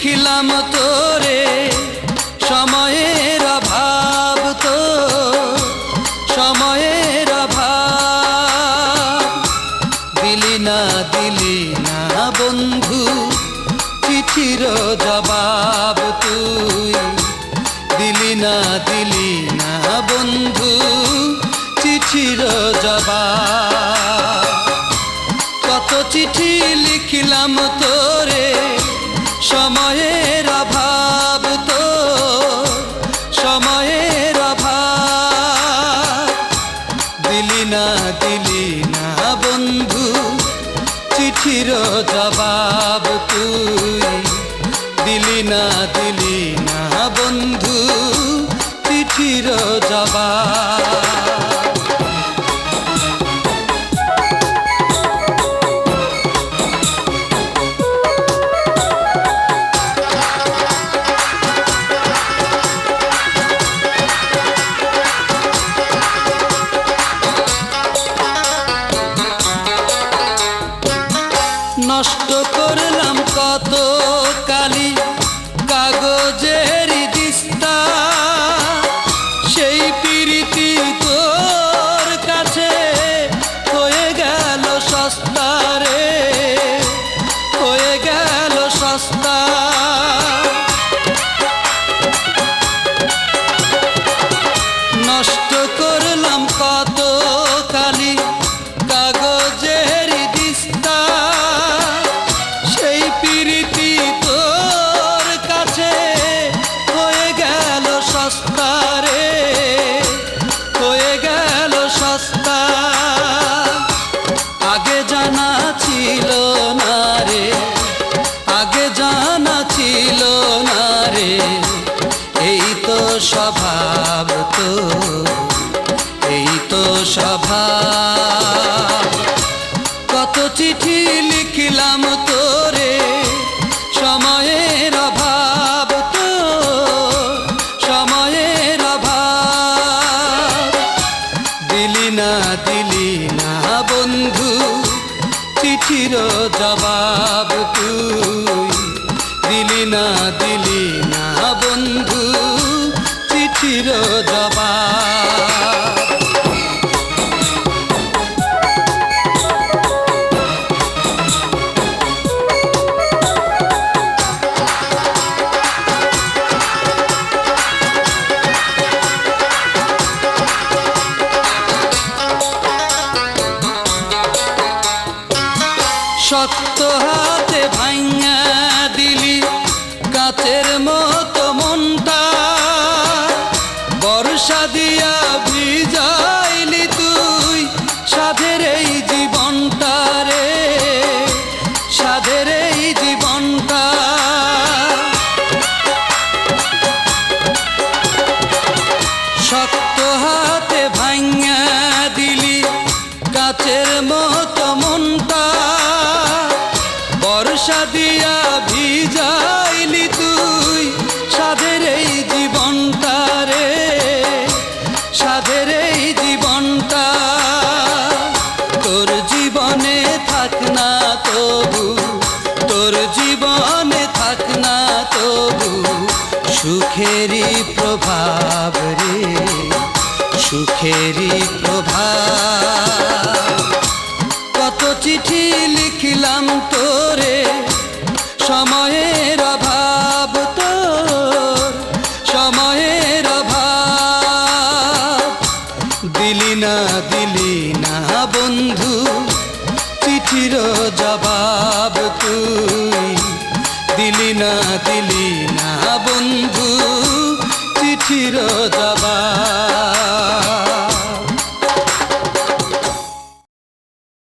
লিখিলাম তোরে সময়ের অভাব তো সময়ের অভাব দিলি না বন্ধু চিঠির জবাব তুই দিলি না বন্ধু চিঠির জবাব কত চিঠি লিখিলাম তোরে সময়ের অভাব তো সময়ের অভাব দিলি না বন্ধু চিঠির জবাব তুই দিলি না বন্ধু চিঠির জবাব নষ্ট করলাম কত কালি কাগজের দিস্তা সেই প্রীতি তোর কাছে হয়ে গেল সস্তা রে হয়ে গেল সস্তা নষ্ট করলাম কত কালি কাগজের দিস্তা সেই প্রীতি তোর কাছে হয়ে গেল সস্তা রে হয়ে গেল সস্তা আগে জানা ছিল না রে আগে জানা ছিল না রে এই তো স্বভাব তো এই তো স্বভাব কত চিঠি লিখিলাম তোরে সময়ের অভাব তো সময়ের অভাব দিলি না বন্ধু চিঠির জবাব তুই দিলি না বন্ধু চিঠির জবাব শক্ত হাতে ভাঙা দিলি কাচের মতো মনটা বর্ষা দিয়া ভিজাইলি তুই সাধের এই জীবনটা রে সাধের এই জীবনটা শক্ত হাতে ভাঙা দিলি কাচের মতো মনটা বর্ষা দিয়া ভিজাইলি তুই সাধের এই জীবনটা রে সাধের এই জীবনটা তোর জীবনে থাক না তবু তোর জীবনে থাক না তবু সুখেরই প্রভাব রে সুখেরই প্রভাব কত চিঠি লিখিলাম তোরে সময়ের অভাব তোর সময়ের অভাব দিলি না বন্ধু চিঠির জবাব তুই দিলি না বন্ধু চিঠির জবাব